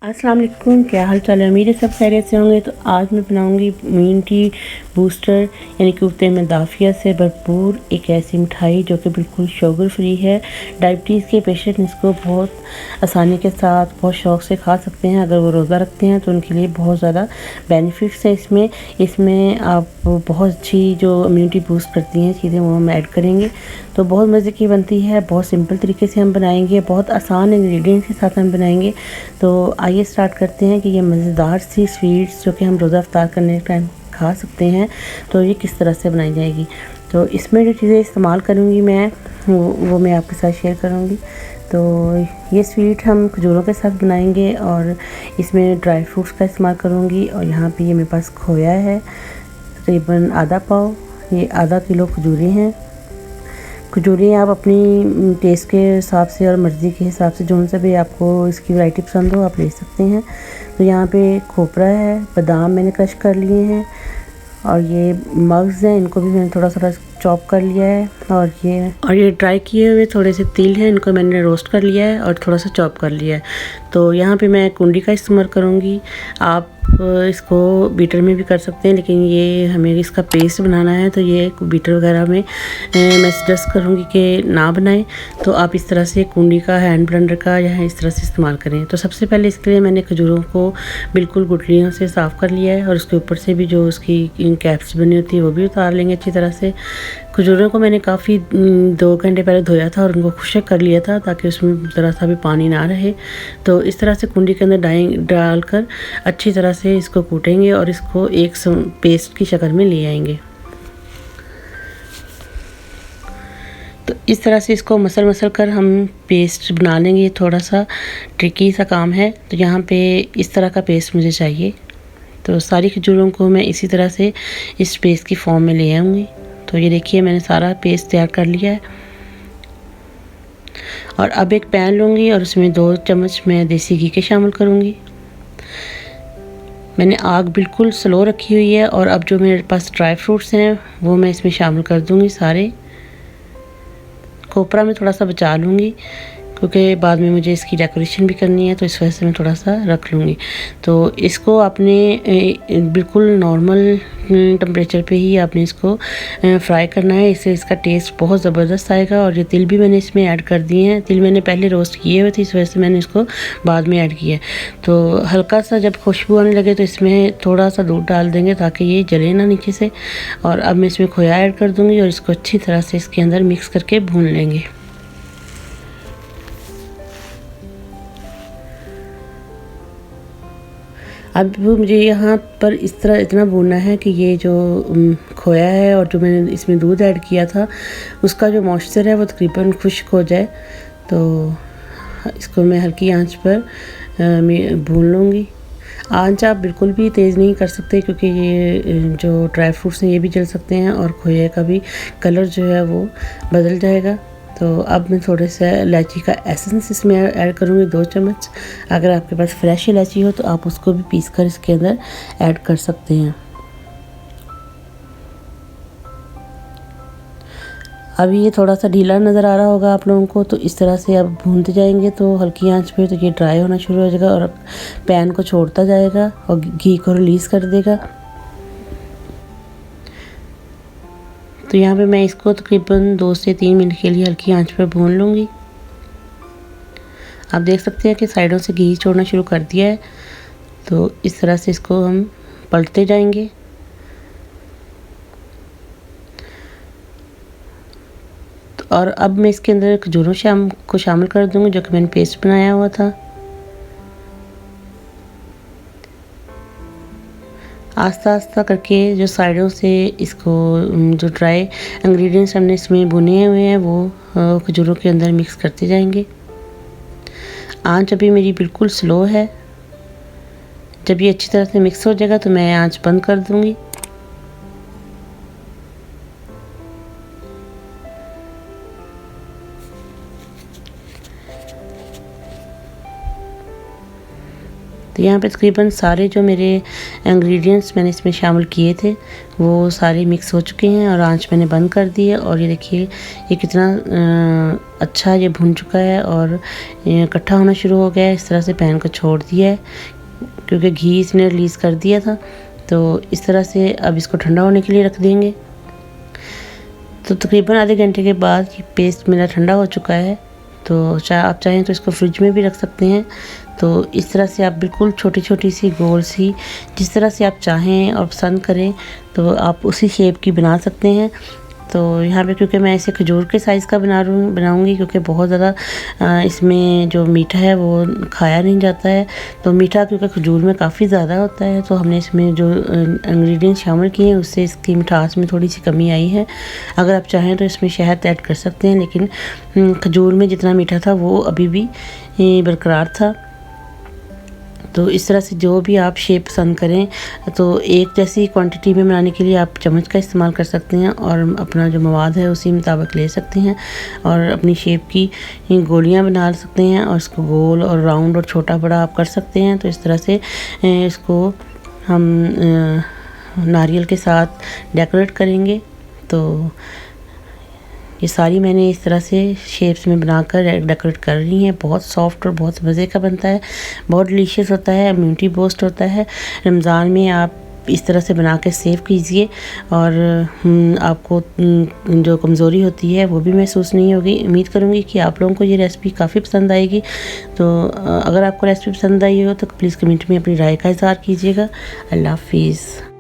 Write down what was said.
अस्सलाम वालेकुम, क्या हाल चाल है। मेरे सब खैरियत से होंगे। तो आज मैं बनाऊंगी इम्यूनिटी बूस्टर यानी कि उत्ते में दाफिया से भरपूर एक ऐसी मिठाई जो कि बिल्कुल शुगर फ्री है। डायबिटीज़ के पेशेंट इसको बहुत आसानी के साथ बहुत शौक़ से खा सकते हैं। अगर वो रोज़ा रखते हैं तो उनके लिए बहुत ज़्यादा बेनिफिट्स है इसमें आप बहुत अच्छी जो इम्यूनिटी बूस्ट करती हैं चीज़ें वो हम ऐड करेंगे। तो बहुत मज़े की बनती है, बहुत सिंपल तरीके से हम बनाएंगे, बहुत आसान इंग्रेडिएंट्स के साथ हम बनाएंगे। तो आइए स्टार्ट करते हैं कि ये मज़ेदार सी स्वीट्स जो कि हम रोज़ा इफ्तार करने के टाइम खा सकते हैं तो ये किस तरह से बनाई जाएगी। तो इसमें जो चीज़ें इस्तेमाल करूँगी मैं वो मैं आपके साथ शेयर करूँगी। तो ये स्वीट हम खजूरों के साथ बनाएंगे और इसमें ड्राई फ्रूट्स का इस्तेमाल करूँगी। और यहाँ पे ये मेरे पास खोया है तकरीबन आधा पाव, ये आधा किलो खजूरें हैं। खजूरें आप अपनी टेस्ट के हिसाब से और मर्ज़ी के हिसाब से जो सा भी आपको इसकी वैरायटी पसंद हो आप ले सकते हैं। तो यहाँ पे खोपरा है, बादाम मैंने क्रश कर लिए हैं और ये मग्ज़ हैं, इनको भी मैंने थोड़ा थोड़ा चॉप कर लिया है। और ये ड्राई किए हुए थोड़े से तिल हैं, इनको मैंने रोस्ट कर लिया है और थोड़ा सा चॉप कर लिया है। तो यहाँ पे मैं कुंडी का इस्तेमाल करूँगी। आप इसको बीटर में भी कर सकते हैं, लेकिन ये हमें इसका पेस्ट बनाना है तो ये बीटर वगैरह में मैं सजेस्ट करूँगी कि ना बनाएं। तो आप इस तरह से कुंडी का, हैंड ब्लेंडर का या इस तरह से इस्तेमाल करें। तो सबसे पहले इसके लिए मैंने खजूरों को बिल्कुल गुठलियों से साफ़ कर लिया है और उसके ऊपर से भी जो उसकी कैप्स बनी होती है वो भी उतार लेंगे अच्छी तरह से। खजूरों को मैंने काफ़ी 2 घंटे पहले धोया था और उनको खुश्क कर लिया था ताकि उसमें ज़रा सा भी पानी ना रहे। तो इस तरह से कुंडी के अंदर डालकर अच्छी तरह से इसको कूटेंगे और इसको एक पेस्ट की शक्ल में ले आएंगे। तो इस तरह से इसको मसल कर हम पेस्ट बना लेंगे। ये थोड़ा सा ट्रिकी सा काम है। तो यहाँ पे इस तरह का पेस्ट मुझे चाहिए। तो सारी खजूरों को मैं इसी तरह से इस पेस्ट की फॉर्म में ले आऊँगी। तो ये देखिए मैंने सारा पेस्ट तैयार कर लिया है। और अब एक पैन लूँगी और उसमें 2 चम्मच मैं देसी घी के शामिल करूँगी। मैंने आग बिल्कुल स्लो रखी हुई है और अब जो मेरे पास ड्राई फ्रूट्स हैं वो मैं इसमें शामिल कर दूँगी सारे। खोपरा में थोड़ा सा बचा लूँगी क्योंकि बाद में मुझे इसकी डेकोरेशन भी करनी है, तो इस वजह से मैं थोड़ा सा रख लूँगी। तो इसको आपने बिल्कुल नॉर्मल टेम्परेचर पे ही आपने इसको फ्राई करना है। इससे इसका टेस्ट बहुत ज़बरदस्त आएगा। और ये तिल भी मैंने इसमें ऐड कर दिए हैं। तिल मैंने पहले रोस्ट किए हुए थे, इस वजह से मैंने इसको बाद में ऐड किया है। तो हल्का सा जब खुशबू आने लगे तो इसमें थोड़ा सा दूध डाल देंगे ताकि ये जले ना नीचे से। और अब मैं इसमें खोया ऐड कर दूँगी और इसको अच्छी तरह से इसके अंदर मिक्स करके भून लेंगे। अब वो मुझे यहाँ पर इस तरह इतना भूनना है कि ये जो खोया है और जो मैंने इसमें दूध ऐड किया था उसका जो मॉइस्चर है वो तकरीबन खुश्क हो जाए। तो इसको मैं हल्की आंच पर भून लूँगी। आंच आप बिल्कुल भी तेज़ नहीं कर सकते क्योंकि ये जो ड्राई फ्रूट्स हैं ये भी जल सकते हैं और खोए का भी कलर जो है वो बदल जाएगा। तो अब मैं थोड़े से इलायची का एसेंस इसमें ऐड करूँगी 2 चम्मच। अगर आपके पास फ्रेश इलायची हो तो आप उसको भी पीस कर इसके अंदर ऐड कर सकते हैं। अभी ये थोड़ा सा ढीला नज़र आ रहा होगा आप लोगों को, तो इस तरह से अब भूनते जाएंगे तो हल्की आंच पे तो ये ड्राई होना शुरू हो जाएगा और पैन को छोड़ता जाएगा और घी को रिलीज़ कर देगा। तो यहाँ पे मैं इसको तकरीबन 2 से 3 मिनट के लिए हल्की आंच पर भून लूँगी। आप देख सकते हैं कि साइडों से घी छोड़ना शुरू कर दिया है। तो इस तरह से इसको हम पलटते जाएंगे। तो और अब मैं इसके अंदर खजूरों को शामिल कर दूँगी जो कि मैंने पेस्ट बनाया हुआ था। आस्ता आस्ता करके जो साइडों से इसको जो ड्राई इंग्रेडिएंट्स हमने इसमें भुने हुए हैं वो खजूरों के अंदर मिक्स करते जाएंगे। आंच अभी मेरी बिल्कुल स्लो है। जब ये अच्छी तरह से मिक्स हो जाएगा तो मैं आंच बंद कर दूंगी। तो यहाँ पे तकरीबन सारे जो मेरे इंग्रेडिएंट्स मैंने इसमें शामिल किए थे वो सारे मिक्स हो चुके हैं और आंच मैंने बंद कर दी है। और ये देखिए ये कितना अच्छा ये भुन चुका है और इकट्ठा होना शुरू हो गया है। इस तरह से पैन को छोड़ दिया है क्योंकि घी इसने रिलीज़ कर दिया था। तो इस तरह से अब इसको ठंडा होने के लिए रख देंगे। तो तकरीबन आधे घंटे के बाद ये पेस्ट मेरा ठंडा हो चुका है। तो आप चाहें तो इसको फ्रिज में भी रख सकते हैं। तो इस तरह से आप बिल्कुल छोटी छोटी सी गोल सी जिस तरह से आप चाहें और पसंद करें तो आप उसी शेप की बना सकते हैं। तो यहाँ पे क्योंकि मैं इसे खजूर के साइज़ का बनाऊँगी क्योंकि बहुत ज़्यादा इसमें जो मीठा है वो खाया नहीं जाता है। तो मीठा क्योंकि खजूर में काफ़ी ज़्यादा होता है तो हमने इसमें जो इंग्रेडिएंट शामिल किए हैं उससे इसकी मिठास में थोड़ी सी कमी आई है। अगर आप चाहें तो इसमें शहद ऐड कर सकते हैं, लेकिन खजूर में जितना मीठा था वो अभी भी बरकरार था। तो इस तरह से जो भी आप शेप पसंद करें तो एक जैसी क्वांटिटी में बनाने के लिए आप चम्मच का इस्तेमाल कर सकते हैं और अपना जो मवाद है उसी मुताबिक ले सकते हैं और अपनी शेप की गोलियां बना सकते हैं और इसको गोल और राउंड और छोटा बड़ा आप कर सकते हैं। तो इस तरह से इसको हम नारियल के साथ डेकोरेट करेंगे। तो ये सारी मैंने इस तरह से शेप्स में बनाकर डेकोरेट कर रही हैं। बहुत सॉफ्ट और बहुत मज़े का बनता है, बहुत डिलीशियस होता है, इम्यूनिटी बूस्ट होता है। रमज़ान में आप इस तरह से बना के सेव कीजिए और आपको जो कमज़ोरी होती है वो भी महसूस नहीं होगी। उम्मीद करूँगी कि आप लोगों को ये रेसिपी काफ़ी पसंद आएगी। तो अगर आपको रेसिपी पसंद आई हो तो प्लीज़ कमेंट में अपनी राय का इज़हार कीजिएगा। अल्लाह हाफिज़।